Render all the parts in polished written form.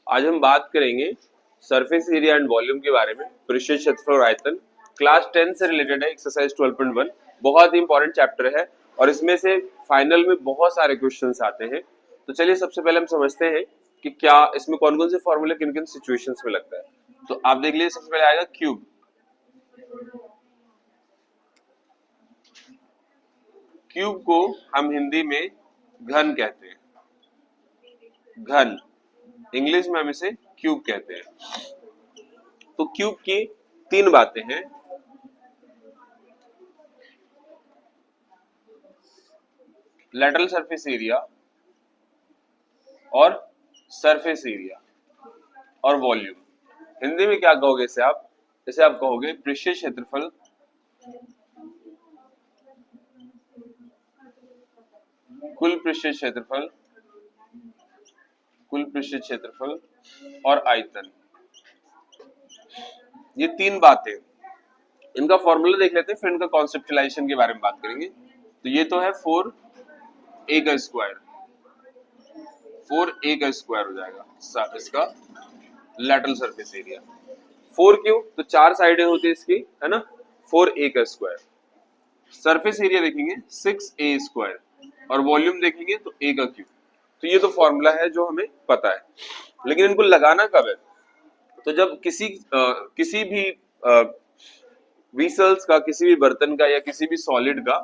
आज हम बात करेंगे सरफेस एरिया एंड वॉल्यूम के बारे में, पृष्ठीय क्षेत्रफल और आयतन। क्लास 10 से रिलेटेड है, एक्सरसाइज 12.1। बहुत ही इंपॉर्टेंट चैप्टर है और इसमें से फाइनल में बहुत सारे क्वेश्चंस आते हैं। तो चलिए सबसे पहले हम समझते हैं कि क्या इसमें कौन कौन से फॉर्मूले किन किन सिचुएशंस में लगता है। तो आप देख लीजिए, सबसे पहले आएगा क्यूब। क्यूब को हम हिंदी में घन कहते हैं, घन। इंग्लिश में हम इसे क्यूब कहते हैं। तो क्यूब की तीन बातें हैं। लेटरल सरफेस एरिया और सरफेस एरिया और वॉल्यूम। हिंदी में क्या कहोगे इसे आप? इसे आप कहोगे पृष्ठीय क्षेत्रफल, कुल पृष्ठीय क्षेत्रफल, कुल पृष्ठीय क्षेत्रफल और आयतन। ये तीन बातें, इनका फॉर्मूला देख लेते हैं, फिर इनका कॉन्सेप्चुलाइजेशन के बारे में बात करेंगे। तो ये तो है 4a का स्क्वायर, 4a का स्क्वायर हो जाएगा इसका लेटरल सरफेस एरिया। 4 क्यों? तो चार साइडें होती है इसकी, है ना। 4a का स्क्वायर। सरफेस एरिया देखेंगे 6a स्क्वायर और वॉल्यूम देखेंगे तो a का क्यूब। तो ये तो फॉर्मूला है जो हमें पता है, लेकिन इनको लगाना कब है? तो जब किसी भी वीसल्स का, किसी भी बर्तन का या किसी भी सॉलिड का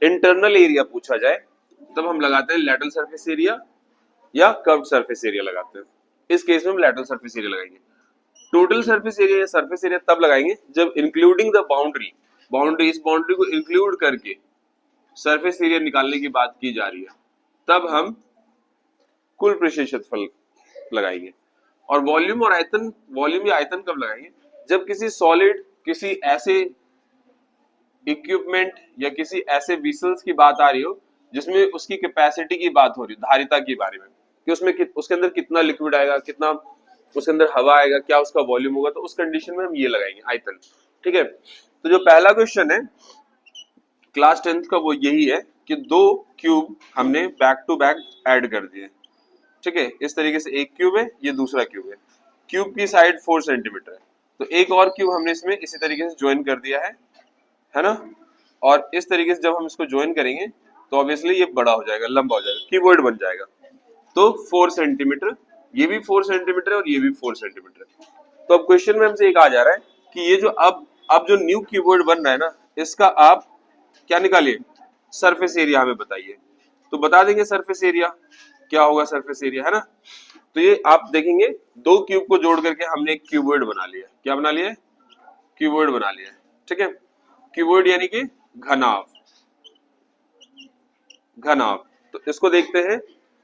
इंटरनल एरिया पूछा जाए, तब हम लगाते हैं लेटरल सरफेस एरिया या कर्व्ड सरफेस एरिया लगाते हैं। इस केस में हम लेटरल सरफेस एरिया लगाएंगे। टोटल सरफेस एरिया या सरफेस एरिया तब लगाएंगे जब इंक्लूडिंग द बाउंड्री, इस बाउंड्री को इंक्लूड करके सरफेस एरिया निकालने की बात की जा रही है, तब हम कुल पृष्ठीय क्षेत्रफल लगाएंगे। और वॉल्यूम और आयतन, वॉल्यूम या आयतन कब लगाएंगे? जब किसी सॉलिड, किसी ऐसे इक्विपमेंट या किसी ऐसे विसल्स की बात आ रही हो जिसमें उसकी कैपेसिटी की बात हो रही है, धारिता के बारे में, कि उसके अंदर कितना लिक्विड आएगा, कितना उसके अंदर हवा आएगा, क्या उसका वॉल्यूम होगा, तो उस कंडीशन में हम ये लगाएंगे आयतन। ठीक है। तो जो पहला क्वेश्चन है क्लास 10th का वो यही है कि दो क्यूब हमने बैक टू बैक ऐड कर दिए। ठीक है, इस तरीके से एक क्यूब है, ये दूसरा क्यूब है। क्यूब की साइड 4 सेंटीमीटर है, तो एक और क्यूब हमने इसमें इसी तरीके से ज्वाइन कर दिया है ना। और इस तरीके से जब हम इसको ज्वाइन करेंगे तो ऑब्वियसली ये बड़ा हो जाएगा, लंबा हो जाएगा, क्यूबॉइड बन जाएगा। तो 4 सेंटीमीटर, ये भी 4 सेंटीमीटर है और ये भी 4 सेंटीमीटर है। तो अब क्वेश्चन में हमसे एक आ जा रहा है कि ये जो अब जो न्यू क्यूबॉइड बन रहा है ना, इसका आप क्या निकालिए? सरफेस एरिया हमें बताइए। तो बता देंगे सरफेस एरिया क्या होगा, सरफेस एरिया, है ना। तो ये आप देखेंगे दो क्यूब को जोड़ करके हमने एक क्यूबॉइड बना लिया। क्या बना लिया? क्यूबॉइड बना लिया। ठीक है, क्यूबॉइड यानी कि घनाभ, घनाभ। तो इसको देखते हैं,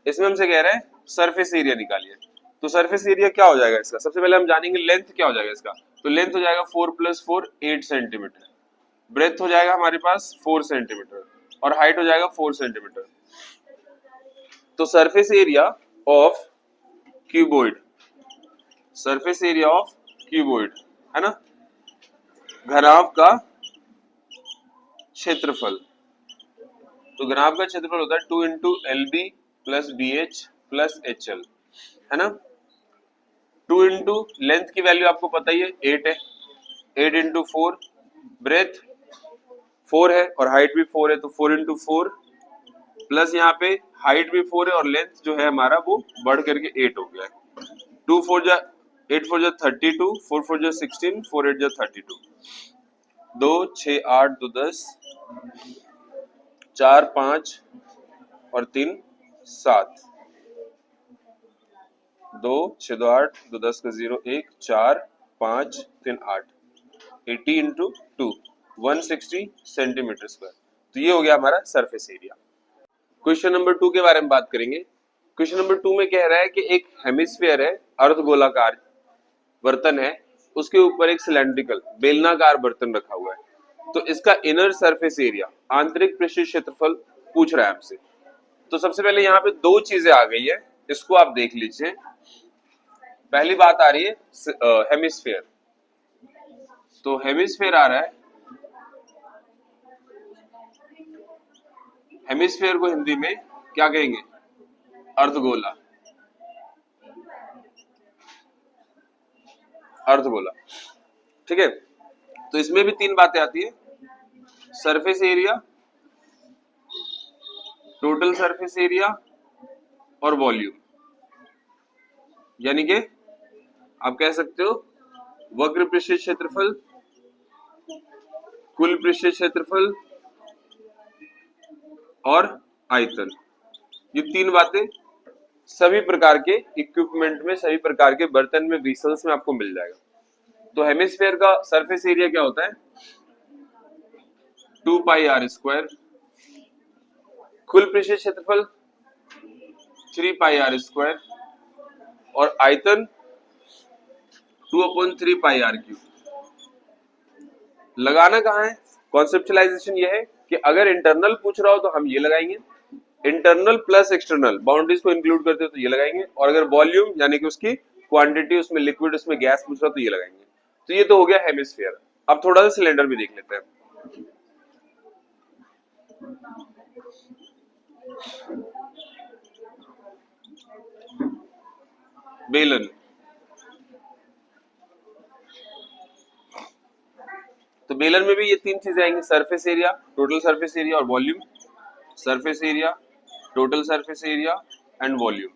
इसमें हमसे कह रहा है सरफेस एरिया निकालिए। तो सरफेस एरिया क्या हो जाएगा इसका? सबसे पहले हम जानेंगे लेंथ क्या हो जाएगा इसका। तो लेंथ हो जाएगा 4 + 4 8 सेंटीमीटर। ब्रेथ हो जाएगा हमारे पास 4 सेंटीमीटर और हाइट हो जाएगा 4 सेंटीमीटर। तो surface area of cuboid, surface area of cuboid, है ना, घनाभ का क्षेत्रफल। तो घनाभ का क्षेत्रफल होता है 2 × LB + BH + HL, है ना। 2 × लेंथ की वैल्यू आपको पता ही है 8 है, 8 × 4, ब्रेथ 4 है और हाइट भी 4 है, तो 4 × 4 प्लस यहाँ पे हाइट भी 4 है और लेंथ जो है हमारा वो बढ़ करके 8 हो गया है। 2 4 जा 8 4 जा 32, 4 4 जा 16, 4 8 जा 32, 2 6 8 2 10, 4 5 और 3 7, 2 6 2 8 2 10 का 0 1 4 5 3 8, 80 × 2 160 सेंटीमीटर स्क्वायर। तो ये हो गया हमारा सरफेस एरिया। क्वेश्चन नंबर 2 के बारे में बात करेंगे। क्वेश्चन नंबर 2 में कह रहा है कि एक हेमिस्फीयर है, अर्धगोलाकार बर्तन है, उसके ऊपर एक सिलेंड्रिकल बेलनाकार बर्तन रखा हुआ है। तो इसका इनर सरफेस एरिया, आंतरिक पृष्ठीय क्षेत्रफल पूछ रहा है हमसे। तो सबसे पहले यहाँ पे दो चीजें आ गई है, इसको आप देख लीजिए। पहली बात आ रही है हेमिस्फीयर। तो हेमिस्फीयर आ रहा है, हेमिस्फीयर को हिंदी में क्या कहेंगे? अर्धगोला। अर्धगोला। ठीक है, तो इसमें भी तीन बातें आती है, surface area, total surface area और वॉल्यूम। यानी कि आप कह सकते हो वक्र पृष्ठीय क्षेत्रफल, कुल पृष्ठीय क्षेत्रफल और आयतन। ये तीन बातें सभी प्रकार के इक्विपमेंट में, सभी प्रकार के बर्तन में, वेसल्स में आपको मिल जाएगा। तो हेमिस्फीयर का सरफेस एरिया क्या होता है, 2 पाई आर स्क्वायर, कुल पृष्ठीय क्षेत्रफल 3 पाई आर स्क्वायर और आयतन 2/3 पाई आर क्यूब। लगाना कहाँ है, कॉन्सेप्चुअलाइजेशन ये है कि अगर इंटरनल पूछ रहा हो तो हम ये लगाएंगे, इंटरनल प्लस एक्सटर्नल बाउंड्रीज को इंक्लूड करते हो तो ये लगाएंगे, और अगर वॉल्यूम यानी कि उसकी क्वांटिटी, उसमें लिक्विड, उसमें गैस पूछ रहा हो तो ये लगाएंगे। तो ये तो हो गया हेमिस्फीयर। अब थोड़ा सा सिलेंडर भी देख लेते हैं। बेलन, तो बेलन में भी ये तीन चीजें आएंगी, surface area, total surface area और volume. Surface area, total surface area and volume.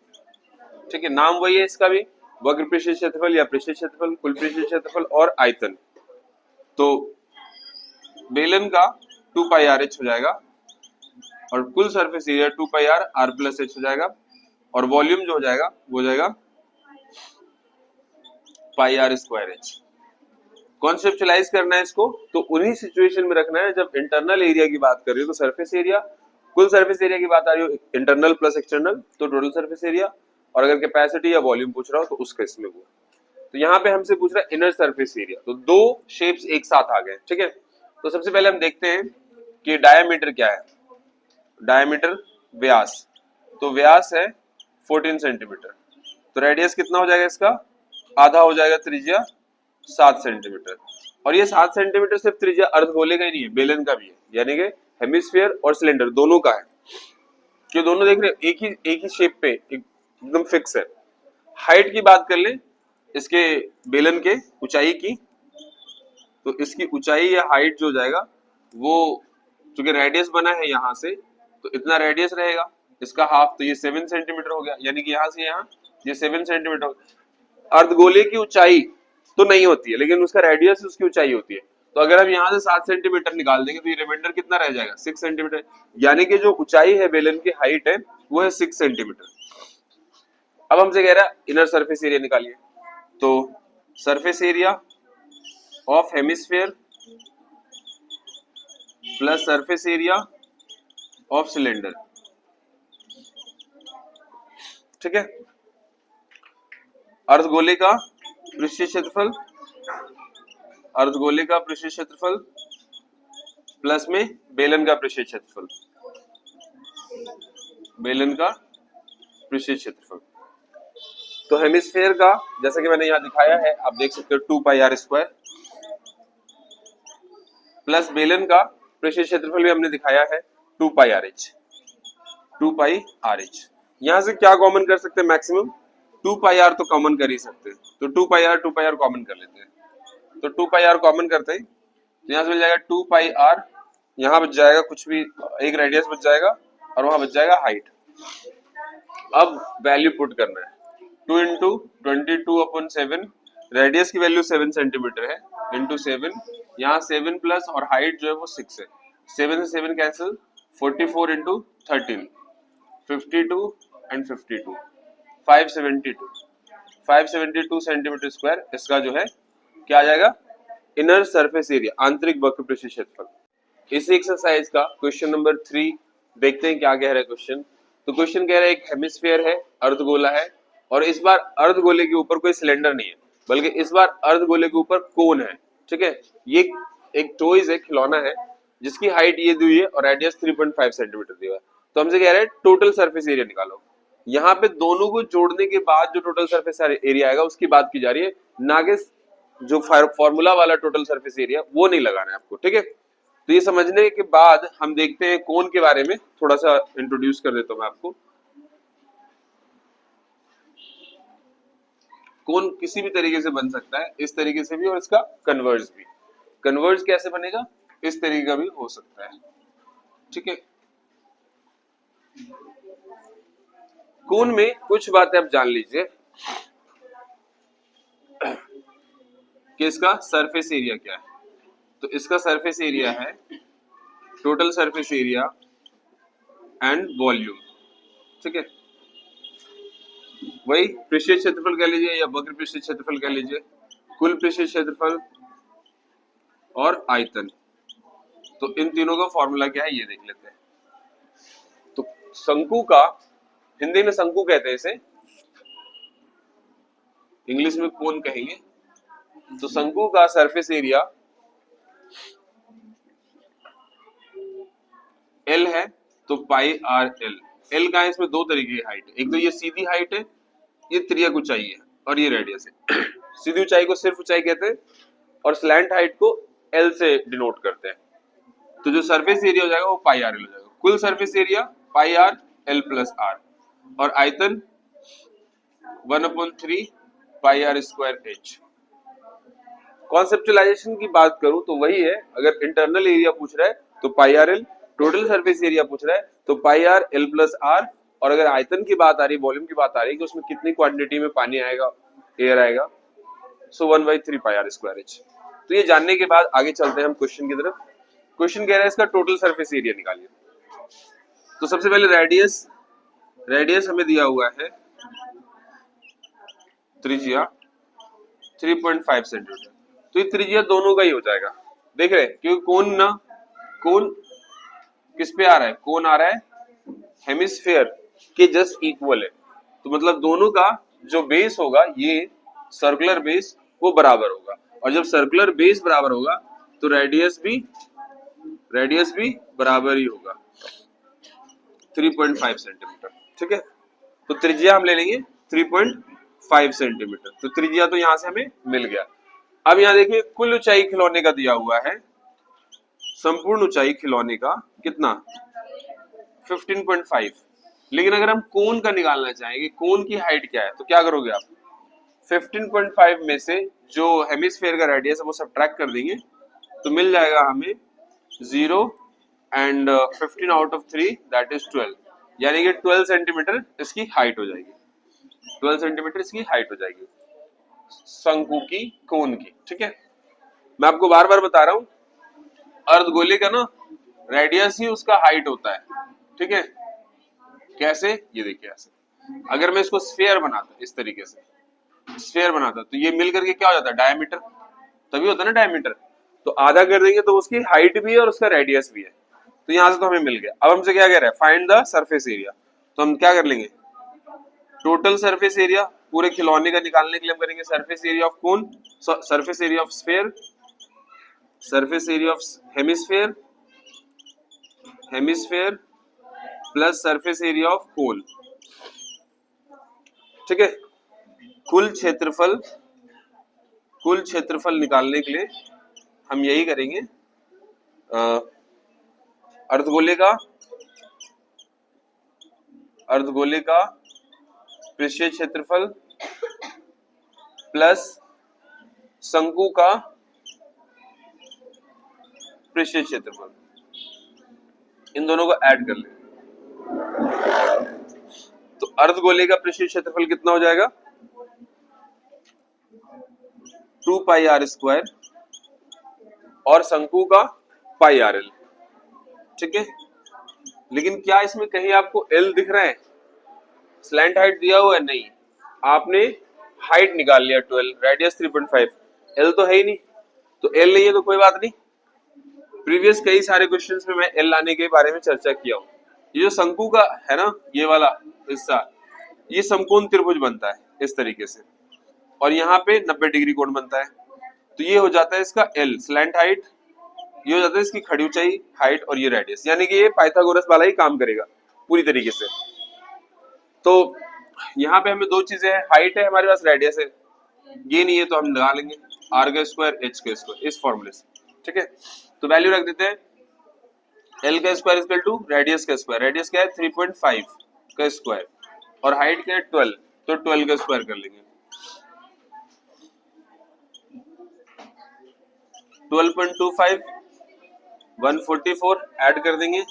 ठीक है, नाम वही है इसका भी, वक्र पृष्ठीय क्षेत्रफल या पृष्ठीय क्षेत्रफल, कुल पृष्ठीय क्षेत्रफल और आयतन। तो बेलन का 2 पाई आर एच हो जाएगा और कुल surface area 2 pi r r plus h हो जाएगा, और वॉल्यूम जो हो जाएगा वो हो जाएगा पाई आर स्क्वायर एच। कॉन्सेप्चुअलाइज करना है इसको तो उन्हीं सिचुएशन में रखना है जब इंटरनल एरिया की बात कर रही हो तो सरफेस एरिया, कुल सरफेस एरिया की बात आ रही हो इंटरनल प्लस एक्सटर्नल तो टोटल सरफेस एरिया, और अगर कैपेसिटी या वॉल्यूम पूछ रहा हो तो उसका इसमें वो। तो यहाँ पे हमसे पूछ रहा है इनर सरफेस एरिया, तो दो शेप्स एक साथ आ गए। ठीक है, तो सबसे पहले हम देखते हैं कि डायमीटर क्या है। डायमीटर व्यास, तो व्यास है 14 सेंटीमीटर, तो रेडियस कितना हो जाएगा इसका, आधा हो जाएगा त्रिज्या 7 सेंटीमीटर। और ये 7 सेंटीमीटर सिर्फ त्रिज्या अर्धगोले का ही नहीं है, बेलन का भी है, यानी कि हेमिस्फीयर और सिलेंडर दोनों का है। क्यों, दोनों देख रहे हो एक ही शेप पे एकदम फिक्स है। हाइट की बात कर ले इसके बेलन के ऊंचाई की, तो इसकी ऊंचाई या हाइट जो हो जाएगा वो, चूंकि रेडियस बना है यहाँ से तो इतना रेडियस रहेगा, इसका हाफ, तो ये 7 सेंटीमीटर हो गया, यानी कि यहाँ से यहाँ ये 7 सेंटीमीटर हो गया। अर्धगोले की ऊंचाई तो नहीं होती है लेकिन उसका रेडियस उसकी ऊंचाई होती है, तो अगर हम यहाँ से 7 सेंटीमीटर निकाल देंगे तो ये रिमाइंडर कितना रह जाएगा, 6 सेंटीमीटर, यानी कि जो ऊंचाई है बेलन की, हाइट है वो है 6 सेंटीमीटर। अब हमसे कह रहा है इनर सरफेस एरिया निकालिए, तो surface area of hemisphere plus surface area of cylinder. ठीक है, अर्धगोले का पृष्ठीय क्षेत्रफल, अर्धगोले का पृष्ठीय क्षेत्रफल प्लस में बेलन का पृष्ठीय क्षेत्रफल, बेलन का पृष्ठीय क्षेत्रफल। तो हेमिस्फीयर का जैसा कि मैंने यहाँ दिखाया है, आप देख सकते हो 2 पाई आर स्क्वायर, प्लस बेलन का पृष्ठीय क्षेत्रफल भी हमने दिखाया है 2 pi R H, 2 pi R H. यहाँ से क्या कॉमन कर सकते हैं, मैक्सिमम 2 पाई आर तो कॉमन कर ही सकते हैं, तो 2 पाई आर कॉमन कर लेते हैं। तो 2 पाई आर कॉमन करते हैं तो यहाँ से मिल जाएगा 2 पाई आर, यहाँ बच जाएगा कुछ भी, एक रेडियस बच जाएगा और वहां बच जाएगा हाइट। अब वैल्यू पुट करना है, 2 इंटू 22/7, रेडियस की वैल्यू 7 सेंटीमीटर है, इंटू 7, यहाँ 7 प्लस और हाइट जो है वो 6 है, 7 से 7 cancel, 44 into 13, 52 and 52, 572 centimetre square इसका जो है क्या आ जाएगा, इनर सरफेस एरिया, आंतरिक वक्र पृष्ठीय क्षेत्रफल। इस एक्सरसाइज का क्वेश्चन नंबर 3 देखते हैं क्या कह रहा है क्वेश्चन। तो क्वेश्चन कह रहा है एक हेमिस्फीयर है, अर्धगोला है, और इस बार अर्धगोले के ऊपर कोई सिलेंडर नहीं है बल्कि इस बार अर्धगोले के ऊपर कोन है। ठीक है, ये एक टॉयज है, खिलौना है, जिसकी हाइट ये दी हुई है और रेडियस 3.5 सेंटीमीटर दी हुआ है। तो हमसे कह रहा है टोटल सरफेस एरिया निकालो। यहाँ पे दोनों को जोड़ने के बाद जो टोटल सरफेस एरिया आएगा उसकी बात की जा रही है, ना कि जो फॉर्मूला वाला टोटल सरफेस एरिया वो नहीं लगाना है आपको। ठीक है, तो ये समझने के बाद हम देखते हैं कोन के बारे में, थोड़ा सा इंट्रोड्यूस कर देता हूं मैं आपको। कोन किसी भी तरीके से बन सकता है, इस तरीके से भी और इसका कन्वर्ज भी। कन्वर्ज कैसे बनेगा, इस तरीके का भी हो सकता है, ठीक है। कोन में कुछ बातें आप जान लीजिए कि इसका सरफेस एरिया क्या है। तो इसका सरफेस एरिया है total surface area and volume, ठीक है। वही पृष्ठीय क्षेत्रफल कह लीजिए या वक्र पृष्ठीय क्षेत्रफल कह लीजिए, कुल पृष्ठीय क्षेत्रफल और आयतन। तो इन तीनों का फॉर्मूला क्या है ये देख लेते हैं। तो शंकु का, हिंदी में शंकु कहते हैं इसे, इंग्लिश में कोन कहेंगे। तो शंकु का सरफेस एरिया एल है, तो पाई आर एल। एल का है, इसमें दो तरीके की हाइट है, एक तो ये सीधी हाइट है, ये त्रिज्यक ऊंचाई है, और ये रेडियस है। सीधी ऊंचाई को सिर्फ ऊंचाई कहते हैं और स्लैंट हाइट को एल से डिनोट करते हैं। तो जो सरफेस एरिया हो जाएगा वो पाई आर एल हो जाएगा। कुल surface area pi R L plus are, और आयतन 1/3 pi are square h. Conceptualization की बात करूं तो वही है, अगर इंटरनल एरिया पूछ रहा है तो pi are L, total surface area पूछ रहा है तो pi R L plus are, और अगर आयतन की बात आ रही है, वॉल्यूम की बात आ रही है कि उसमें कितनी क्वांटिटी में पानी आएगा, एयर आएगा, सो 1/3 पाई आर स्क्वायर एच। तो ये जानने के बाद आगे चलते हैं हम क्वेश्चन की तरफ। क्वेश्चन कह रहा है इसका टोटल सरफेस एरिया निकालिए। तो सबसे पहले रेडियस हमें दिया हुआ है त्रिज्या 3.5 सेंटीमीटर। तो ये त्रिज्या दोनों का ही हो जाएगा, देख रहे हैं, क्योंकि कोन किस पे आ रहा है, कोन आ रहा है हेमिस्फेयर के जस्ट इक्वल है। तो मतलब दोनों का जो बेस होगा, ये सर्कुलर बेस, वो बराबर होगा, और जब सर्कुलर बेस बराबर होगा तो रेडियस भी बराबर ही होगा 3.5 सेंटीमीटर, ठीक है। तो त्रिज्या हम ले लेंगे 3.5 सेंटीमीटर। तो त्रिज्या तो यहां से हमें मिल गया। अब यहां देखिए कुल ऊंचाई खिलौने का दिया हुआ है, संपूर्ण ऊंचाई खिलौने का कितना 15.5। लेकिन अगर हम कोन का निकालना चाहेंगे, कोन की हाइट क्या है, तो क्या करोगे आप, 15.5 में से जो हेमिस्फेयर का रेडियस है वो सब्ट्रैक्ट कर देंगे, तो मिल जाएगा हमें 0 and 15 out of 3 that is 12, यानी कि 12 सेंटीमीटर इसकी हाइट हो जाएगी। 12 सेंटीमीटर इसकी हाइट हो जाएगी शंकु की, कोन की, ठीक है। मैं आपको बार बार बता रहा हूं, अर्धगोले का ना रेडियस ही उसका हाइट होता है, ठीक है। कैसे, ये देखिए ऐसे, अगर मैं इसको स्फीयर बनाता इस तरीके से, स्फीयर बनाता तो ये मिल करके क्या हो जाता है, डायमीटर, तभी होता है ना डायमीटर। तो आधा कर देंगे तो उसकी हाइट भी है और उसका रेडियस भी है। तो यहां से तो हमें मिल गया। अब हमसे क्या कह रहा है, फाइंड द सरफेस एरिया। तो हम क्या कर लेंगे, टोटल सरफेस एरिया पूरे खिलौने का निकालने के लिए हम करेंगे surface area of cone, surface area of sphere, surface area of hemisphere plus surface area of कोन, ठीक है। कुल क्षेत्रफल निकालने के लिए हम यही करेंगे, अर्धगोले का पृष्ठीय क्षेत्रफल प्लस शंकु का पृष्ठीय क्षेत्रफल, इन दोनों को ऐड कर लेंगे। तो अर्धगोले का पृष्ठीय क्षेत्रफल कितना हो जाएगा, 2 पाई आर स्क्वायर, और शंकु का पाई आर एल, ठीक है। लेकिन क्या इसमें कहीं आपको एल दिख रहा है, स्लैंट हाइट दिया हुआ है, नहीं, आपने हाइट निकाल लिया 12, रेडियस 3.5, एल तो है ही नहीं। तो एल नहीं है तो कोई बात नहीं, प्रीवियस कई सारे क्वेश्चंस में मैं एल लाने के बारे में चर्चा किया हूं। ये जो शंकु का है ना, ये वाला हिस्सा, ये समकोण त्रिभुज बनता है इस तरीके से, और यहाँ पे 90 डिग्री कोण बनता है। तो ये हो जाता है इसका एल स्लैंट हाइट, ये हो जाता है इसकी खड़ी ऊंचाई हाइट, और ये रेडियस, यानी कि ये पाइथागोरस वाला ही काम करेगा पूरी तरीके से। तो यहाँ पे हमें दो चीजें हैं, हाइट है हमारे पास, रेडियस है, ये नहीं है तो हम लगा लेंगे आर का स्क्वायर एच का स्क्वायर इस फॉर्मूले से, ठीक है। तो वैल्यू रख देते हैं, एल का स्क्वायर इक्वल टू रेडियस का स्क्वायर, रेडियस क्या है 3.5 का स्क्वायर, और हाइट क्या है 12, तो 12 का स्क्वायर कर लेंगे। 12.25 144 ऐड कर देंगे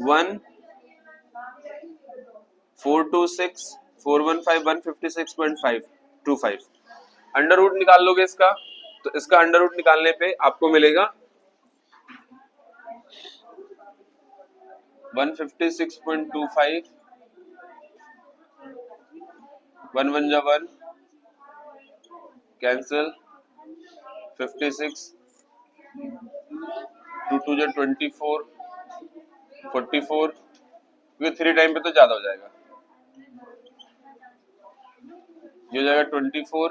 1426 415 156.525 अंडर रूट निकाल लोगे इसका, तो इसका अंडर रूट निकालने पे आपको मिलेगा 156.25 1 1 जा 1 कैंसिल 56 2 2 जा 24 44 क्योंकि 3 टाइम पे तो ज्यादा हो जाएगा, ये हो जाएगा 24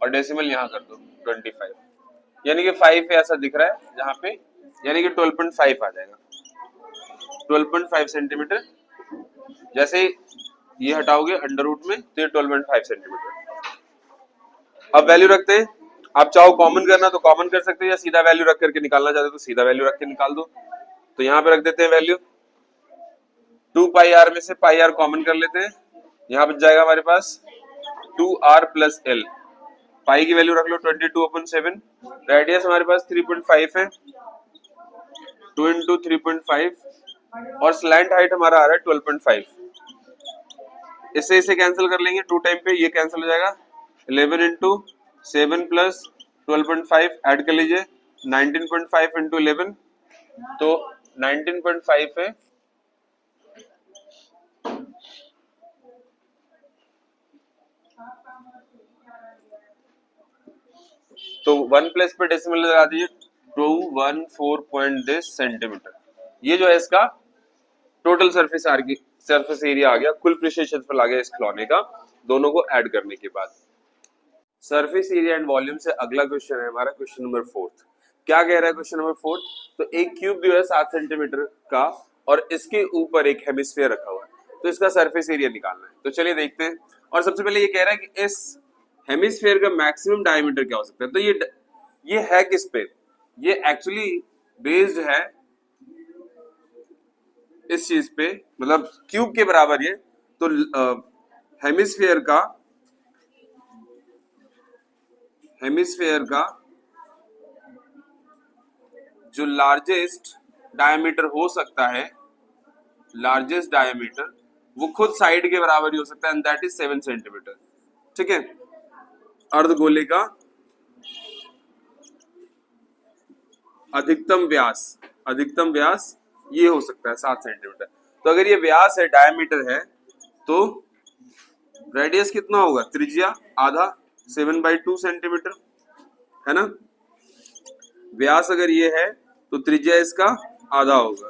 और डेसिमल यहाँ कर दो 25 यानी कि 5 है ऐसा दिख रहा है जहाँ पे, यानी कि 12.5 आ जाएगा 12.5 सेंटीमीटर। जैसे ये हटाओगे अंडर रूट में तो ये 12.5 सेंटीमीटर। अब वैल्यू रखते हैं, आप चाहो कॉमन करना तो कॉमन कर सकते हो या सीधा वैल्यू रख करके निकालना चाहते हो तो सीधा वैल्यू रख के निकाल दो। तो यहाँ पे रख देते हैं वैल्यू 2 पाई आर में से पाई आर कॉमन कर लेते हैं, यहाँ बच जाएगा हमारे पास 2r प्लस एल। पाई की वैल्यू रख लो 22/7, रेडियस हमारे पास 3.5 है 2 इंटू 3.5 और स्लैंट हाइट हमारा आ रहा है 12.5। इससे इसे कैंसिल कर लेंगे 2 टाइम पे, ये कैंसिल हो जाएगा 11 इंटू 7 प्लस 12.5 ऐड कर लीजिए 19.5 इंटू 11 तो 19.5 है तो 1 प्लस पे डेसिमल लगा दीजिए 214 सेंटीमीटर। ये जो है इसका टोटल सरफेस एरिया आ गया, कुल पृष्ठीय क्षेत्रफल आ गया इस खिलौने का, दोनों को ऐड करने के बाद। सरफेस एरिया एंड वॉल्यूम से अगला क्वेश्चन है हमारा क्वेश्चन नंबर 4। क्या कह रहा है क्वेश्चन नंबर 4? तो एक क्यूब जो है 7 सेंटीमीटर का और इसके ऊपर एक हेमिस्फीयर रखा हुआ है, तो इसका सरफेस एरिया निकालना है। तो चलिए देखते हैं। और सबसे पहले ये कह रहा है कि इस हेमिस्फीयर का मैक्सिमम डायमीटर क्या हो सकता है। तो ये है किस पे? ये एक्चुअली बेस्ड है इस चीज पे, मतलब क्यूब के बराबर ये। तो हेमिस्फीयर का जो लार्जेस्ट डायमीटर हो सकता है, लार्जेस्ट डायमीटर वो खुद साइड के बराबर ही हो सकता है एंड दैट इज 7 सेंटीमीटर। ठीक है, अर्धगोले का अधिकतम व्यास ये हो सकता है 7 सेंटीमीटर। तो अगर ये व्यास है, डायमीटर है, तो रेडियस कितना होगा? त्रिज्या आधा 7/2 सेंटीमीटर है ना। व्यास अगर ये है तो त्रिज्या इसका आधा होगा।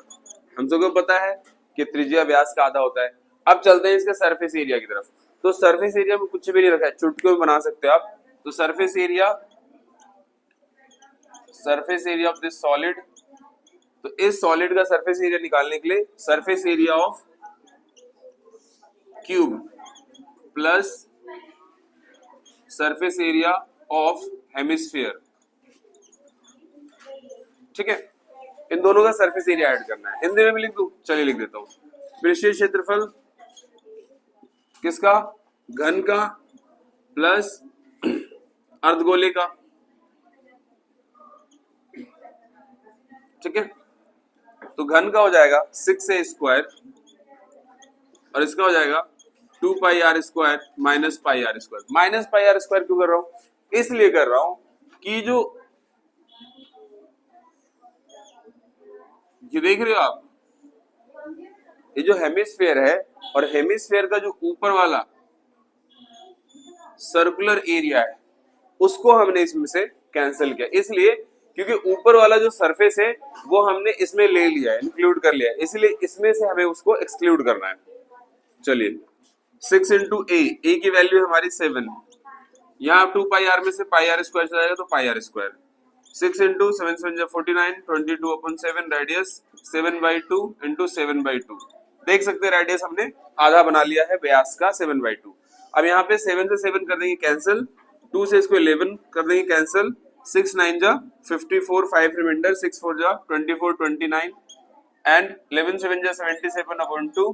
हम सबको पता है कि त्रिज्या व्यास का आधा होता है। अब चलते हैं इसके सरफेस एरिया की तरफ। तो सरफेस एरिया में कुछ भी नहीं रखा है, चुटकियों में बना सकते हो आप। तो surface area of this solid, तो इस सॉलिड का सरफेस एरिया निकालने के लिए surface area of cube plus surface area of hemisphere, ठीक है, इन दोनों का सरफेस एरिया ऐड करना है। हिंदी में भी लिख दूं? चलिए लिख देता हूं। पृष्ठीय क्षेत्रफल किसका? घन का प्लस अर्धगोले का, ठीक है। तो घन का हो जाएगा 6a स्क्वायर और इसका हो जाएगा 2 pi are square minus pi are square. Minus pi are square क्यों कर रहा हूं? इसलिए कर रहा हूं कि जो ये देख रहे हो आप, ये जो हेमिस्फीयर है और हेमिस्फीयर का जो ऊपर वाला सर्कुलर एरिया है उसको हमने इसमें से कैंसिल किया, इसलिए क्योंकि ऊपर वाला जो सरफेस है वो हमने इसमें ले लिया है, इंक्लूड कर लिया है, इसलिए इसमें से हमें उसको एक्सक्लूड करना है। चलिए 6 इंटू ए की वैल्यू हमारी 7, यहाँ 2 पाई आर में से पाई आर स्क्वायर चला जाएगा तो pi are square. 6 into 7 7 49 22/7 radius 7/2 into 7/2। देख सकते हैं रेडियस हमने आधा बना लिया है व्यास का 7/2। अब यहाँ पे 7 से 7 कर देंगे कैंसिल, 2 से इसको 11 कर देंगे कैंसिल, 6 9 जा 54, 5 रिमाइंडर, 6 4 जा 24 29 एंड 11 7 जा 77/2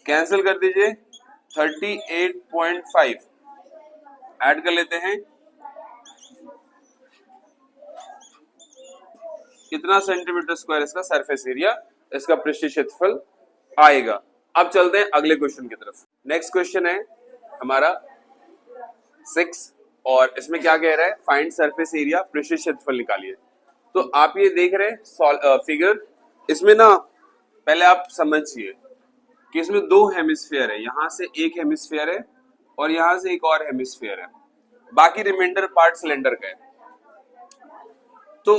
कैंसिल कर दीजिए 38.5 ऐड कर लेते हैं कितना सेंटीमीटर स्क्वायर इसका सरफेस एरिया, इसका पृष्ठीय क्षेत्रफल आएगा। अब चलते हैं अगले क्वेश्चन की तरफ। नेक्स्ट क्वेश्चन है हमारा 6 और इसमें क्या कह रहा है, फाइंड सरफेस एरिया, पृष्ठीय क्षेत्रफल निकालिए। तो आप ये देख रहे हैं फिगर, इसमें ना पहले आप समझिए कि इसमें दो हेमिस्फीयर है, यहां से एक हेमिस्फीयर है और यहां से एक और हेमिस्फीयर है, बाकी रिमाइंडर पार्ट सिलेंडर का है। तो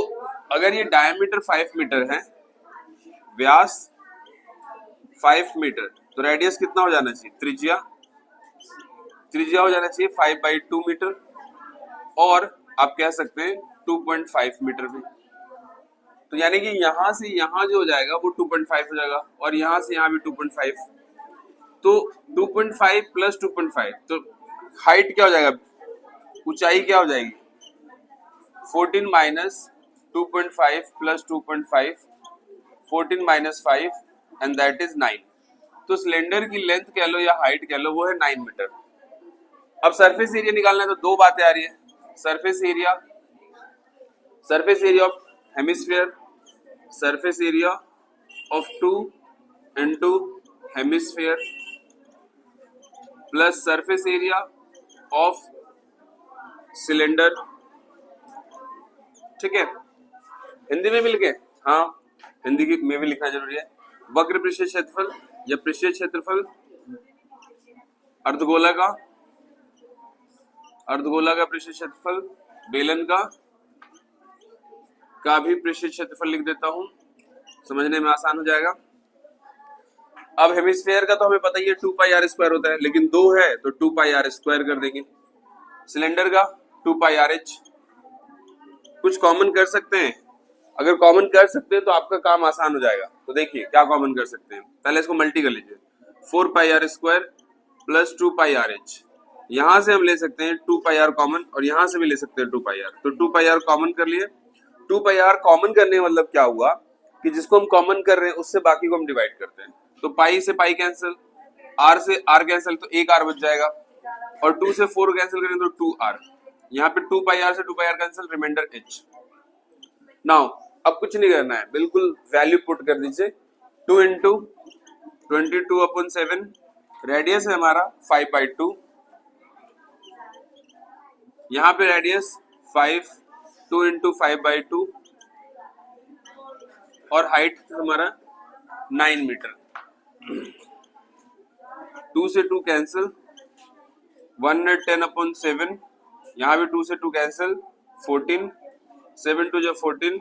अगर ये डायमीटर 5 मीटर है, व्यास 5 मीटर, तो रेडियस कितना हो जाना चाहिए, त्रिज्या हो जाना चाहिए 5/2 मीटर, और आप कह सकते हैं 2.5 मीटर भी। तो यानी कि यहां से यहां जो हो जाएगा वो 2.5 हो जाएगा, और यहां से यहां भी 2.5, तो 2.5 प्लस 2.5, तो हाइट क्या हो जाएगा, ऊंचाई क्या हो जाएगी, 14 minus 2.5 plus 2.5, 14 minus 5 and that is 9। तो सिलेंडर की लेंथ कह लो या हाइट कह लो, वो है 9 मीटर। अब सरफेस एरिया निकालना है, तो दो बातें आ रही है, surface area of hemisphere, surface area of 2 into hemisphere plus surface area of cylinder. ठीक है, हिंदी में भी लिखे, हाँ हिंदी में भी लिखना जरूरी है। वक्र पृष्ठीय क्षेत्रफल या पृष्ठीय क्षेत्रफल अर्धगोला का पृष्ठीय क्षेत्रफल, बेलन का भी पृष्ठीय क्षेत्रफल लिख देता हूं, समझने में आसान हो जाएगा। अब हेमिस्फीयर का तो हमें पता ही है 2πr² होता है, लेकिन दो है तो 2πr² कर देंगे। सिलेंडर का 2πrh, कुछ कॉमन कर सकते हैं, अगर कॉमन कर सकते हैं तो आपका काम आसान हो जाएगा। तो देखिए क्या कॉमन कर सकते हैं, पहले इसको मल्टी कर लीजिए, 4πr² प्लस 2πrh, यहां से हम ले सकते हैं 2πr कॉमन, और यहां से भी ले सकते हैं 2πr, तो 2πr कॉमन कर लिए। 2πr कॉमन करने का मतलब क्या हुआ कि जिसको हम कॉमन कर रहे हैं उससे बाकी को हम डिवाइड करते हैं, तो पाई से पाई कैंसिल, r से r कैंसिल, तो एक r बच जाएगा, और 2 से 4 कैंसिल करें तो 2r, यहाँ पे 2πr से 2πr cancel, reminder h। Now अब कुछ नहीं करना है, बिल्कुल वैल्यू पुट कर दीजिए, 2 इंटू 22/7, रेडियस है हमारा 5/2, यहाँ पे रेडियस 5, 2 इंटू 5/2, और हाइट हमारा 9 मीटर। 2 से 2 कैंसिल, 110/7, यहाँ भी 2 से 2 कैंसिल, 14, 7 2 14,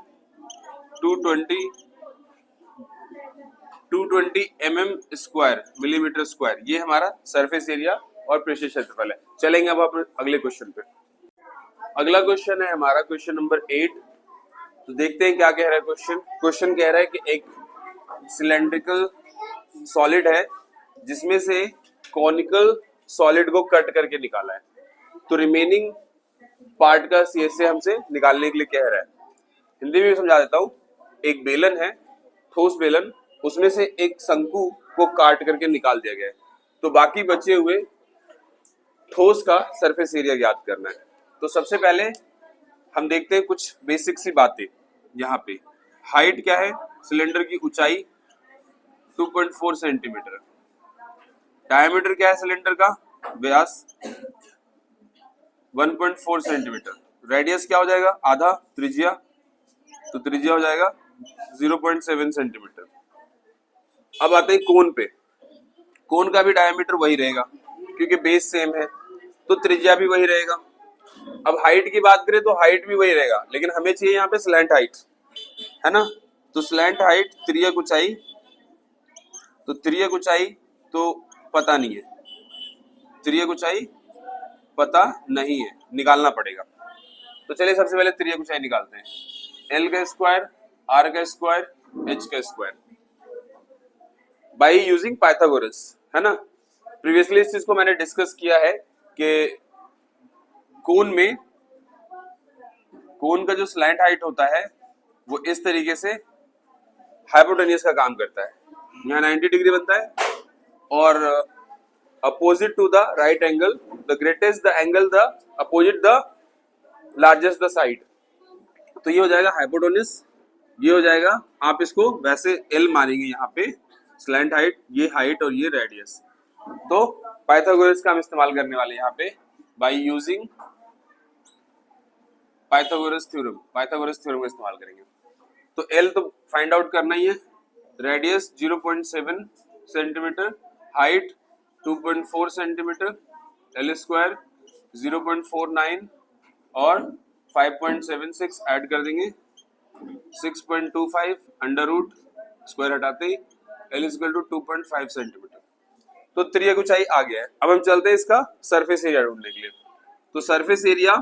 220 मिलीमीटर स्क्वायर, ये हमारा सरफेस एरिया और पृष्ठीय क्षेत्रफल है। चलेंगे अब अपने अगले क्वेश्चन पे। अगला क्वेश्चन है हमारा क्वेश्चन नंबर 8। तो देखते हैं क्या कह रहा है क्वेश्चन। क्वेश्चन कह रहा है कि एक सिलेंड्रिकल सॉलिड है जिसमें से कॉनिकल सॉलिड को कट करके निकाला है, तो रिमेनिंग पार्ट का CSA हमसे निकालने के लिए कह रहा है। हिंदी में भी समझा देता हूँ, एक बेलन है, ठोस बेलन, उसमें से एक शंकु को काट करके निकाल दिया गया है, तो बाकी बचे हुए ठोस का सरफेस एरिया ज्ञात करना है। तो सबसे पहले हम देखते हैं कुछ बेसिक सी बातें। यहाँ पे हाइट क्या है, सिलेंडर की ऊंचाई 2.4 सेंटीमीटर, डायमीटर क्या है सिलेंडर का, व्यास 1.4 सेंटीमीटर, रेडियस क्या हो जाएगा, आधा त्रिज्या, तो त्रिज्या हो जाएगा 0.7 सेंटीमीटर। अब आते हैं कोन पे, कोन का भी डायमीटर वही रहेगा क्योंकि बेस सेम है, तो त्रिज्या भी वही रहेगा। अब हाइट की बात करें तो हाइट भी वही रहेगा, लेकिन हमें चाहिए यहाँ पे स्लैंट हाइट, है ना, तो स्लैंट हाइट तिर्यक ऊंचाई, तो तिर्यक ऊंचाई तो पता नहीं है, तिर्यक ऊंचाई पता नहीं है, निकालना पड़ेगा। तो चलिए सबसे पहले तिर्यक ऊंचाई निकालते हैं, L का स्क्वायर, R का स्क्वायर, H का स्क्वायर, बाई यूजिंग पाइथागोरस, है ना। प्रीवियसली इस चीज को मैंने डिस्कस किया है कि कोन का जो स्लैंट हाइट होता है वो इस तरीके से हाइपोटेन्यूज का काम करता है, यहाँ 90 डिग्री बनता है, और opposite to the right angle, the greatest the angle the opposite the largest the side, तो ये हो जाएगा हाइपोटेन्यूज ये हो जाएगा, आप इसको वैसे एल मानेंगे यहाँ पे, स्लैंट हाइट, ये हाइट और ये रेडियस। तो पाइथागोरस का हम इस्तेमाल करने वाले हैं यहाँ पे by using Pythagoras theorem, Pythagoras theorem का इस्तेमाल करेंगे। तो एल तो फाइंड आउट करना ही है, radius 0.7 centimetre, height 2.4 centimetre, L square 0.49 और 5.76 ऐड कर देंगे, 6.25 अंडर रूट, स्क्वायर हटाते ही एल इक्वल टू 2.5 सेंटीमीटर। तो त्रिज्या ऊंचाई आ गया है। अब हम चलते हैं इसका सरफेस एरिया ढूंढने के लिए। तो surface area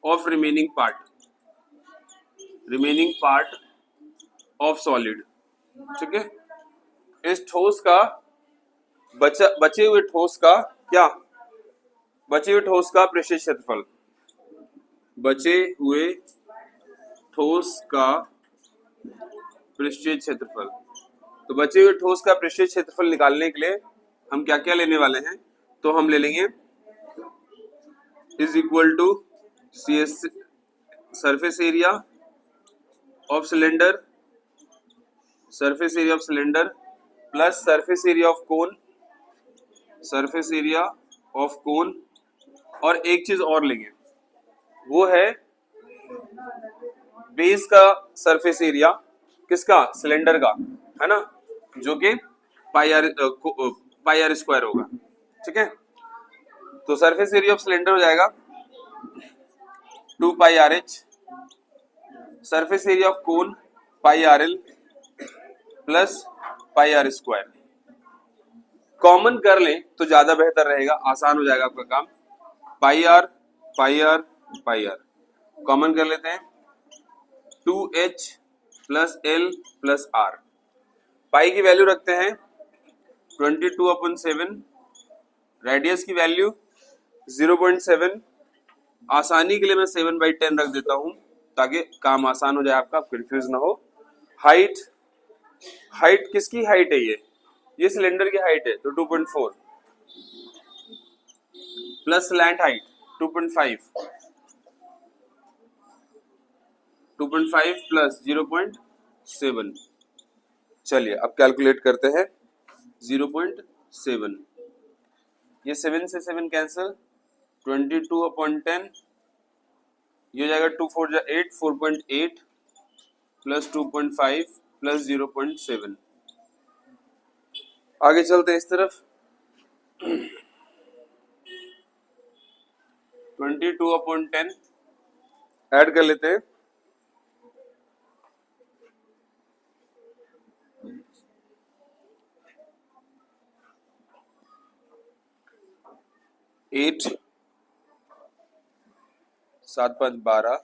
of remaining part of solid, ठीक है, इस ठोस का बचे हुए ठोस का क्या, बचे हुए ठोस का पृष्ठीय क्षेत्रफल, बचे हुए ठोस का पृष्ठीय क्षेत्रफल। तो बचे हुए ठोस का पृष्ठीय क्षेत्रफल निकालने के लिए हम क्या क्या लेने वाले हैं, तो हम ले लेंगे is equal to CS surface area of cylinder, surface area of cylinder plus surface area of cone, surface area of cone, और एक चीज और लेंगे वो है बेस का सरफेस एरिया, किसका, सिलेंडर का, है ना, जो कि पाई आर स्क्वायर होगा, ठीक है। तो सरफेस एरिया ऑफ सिलेंडर हो जाएगा 2 pi R H, surface area of cone pi R L plus pi are square. Common कर लें तो ज्यादा बेहतर रहेगा, आसान हो जाएगा आपका काम। Pi R pi R pi R common कर लेते हैं, 2h plus L plus R. Pi की वैल्यू रखते हैं 22/7, रेडियस की वैल्यू 0.7, आसानी के लिए मैं 7/10 रख देता हूं ताकि काम आसान हो जाए आपका, कंफ्यूज ना हो। हाइट, हाइट किसकी हाइट है, ये सिलेंडर की हाइट है, तो 2.4 प्लस स्लैंट हाइट 2.5 प्लस 0.7। चलिए अब कैलकुलेट करते हैं 0.7, ये 7 से 7 कैंसिल, 22/10, ये हो जाएगा 2 4 जा 8, 4.8 प्लस 2.5 प्लस 0.7। आगे चलते हैं इस तरफ, 22/10 ऐड कर लेते हैं, एट 7 5 12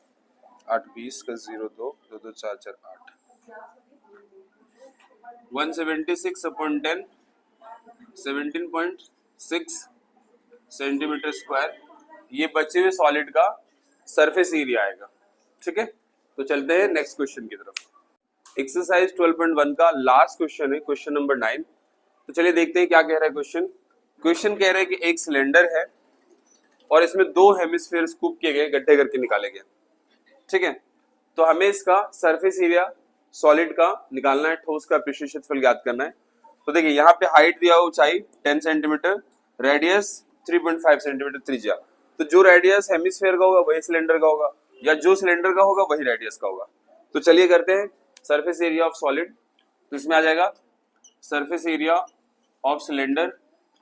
8 20 का 0 2 2 2 4 4 8, 176/10, 17.6 सेंटीमीटर स्क्वायर, ये बचे हुए सॉलिड का सरफेस एरिया आएगा, ठीक है। तो चलते हैं नेक्स्ट क्वेश्चन की तरफ। एक्सरसाइज 12.1 का लास्ट क्वेश्चन है, क्वेश्चन नंबर 9। तो चलिए देखते हैं क्या कह रहा है क्वेश्चन। क्वेश्चन कह रहा है कि एक सिलेंडर है और इसमें 2 हेमिस्फीयर स्कूप किए गए, गड्ढे करके निकाले गए, ठीक है। तो हमें इसका सरफेस एरिया सॉलिड का निकालना है, ठोस का पृष्ठीय क्षेत्रफल ज्ञात करना है। तो देखिए यहाँ पे हाइट दिया हुआ, ऊंचाई 10 सेंटीमीटर, रेडियस 3.5 सेंटीमीटर त्रिज्या। तो जो रेडियस हेमिस्फीयर का होगा वही सिलेंडर का होगा, या जो सिलेंडर का होगा वही रेडियस का होगा। तो चलिए करते हैं सरफेस एरिया ऑफ सॉलिड। तो इसमें आ जाएगा surface area of cylinder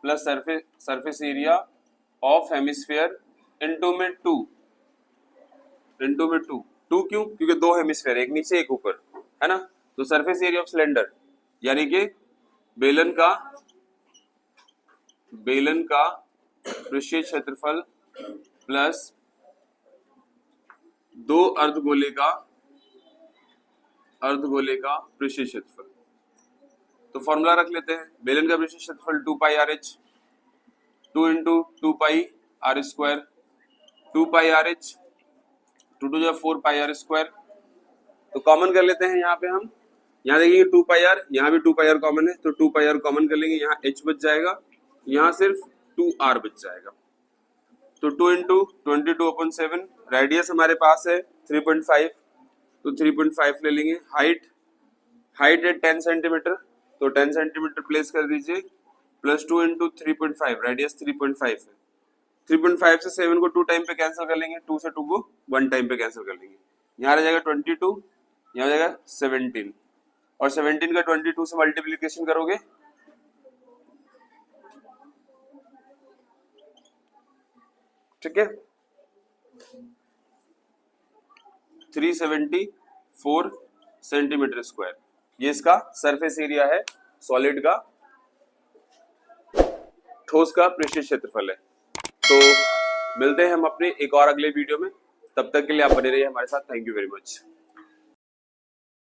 plus surface area of hemisphere into में 2 क्यों, क्योंकि 2 हेमिस्फीयर, एक नीचे एक ऊपर, है ना। तो सरफेस एरिया ऑफ सिलेंडर यानी कि बेलन का पृष्ठीय क्षेत्रफल प्लस 2 अर्धगोले का पृष्ठीय क्षेत्रफल। तो फॉर्मूला रख लेते हैं, बेलन का पृष्ठीय क्षेत्रफल 2 pi R H, 2 into 2 pi are square, 2 pi R H, 2 2 4 pi are square. तो कॉमन कर लेते हैं यहाँ पे हम, यहाँ देखेंगे 2 पाई आर, यहाँ भी 2 पाई आर कॉमन है, तो 2 पाई आर कॉमन कर लेंगे, यहाँ h बच जाएगा, यहाँ सिर्फ 2r बच जाएगा। तो 2 इंटू 22/7, रेडियस हमारे पास है 3.5 तो 3.5 ले लेंगे। हाइट है 10 सेंटीमीटर, तो 10 सेंटीमीटर प्लेस कर दीजिए, +2 इंटू 3.5, रेडियस 3.5 है। 3.5 से 7 को 2 टाइम पे कैंसिल कर लेंगे, 2 से 2 को 1 टाइम पे कैंसिल कर लेंगे। यहाँ रह जाएगा 22, यहाँ हो जाएगा 17, और 17 का 22 से मल्टीप्लीकेशन करोगे ठीक है 374 सेंटीमीटर स्क्वायर, ये इसका सरफेस एरिया है सॉलिड का, ठोस का पृष्ठीय क्षेत्रफल है। तो मिलते हैं हम अपने एक और अगले वीडियो में, तब तक के लिए आप बने रहिए हमारे साथ। Thank you very much.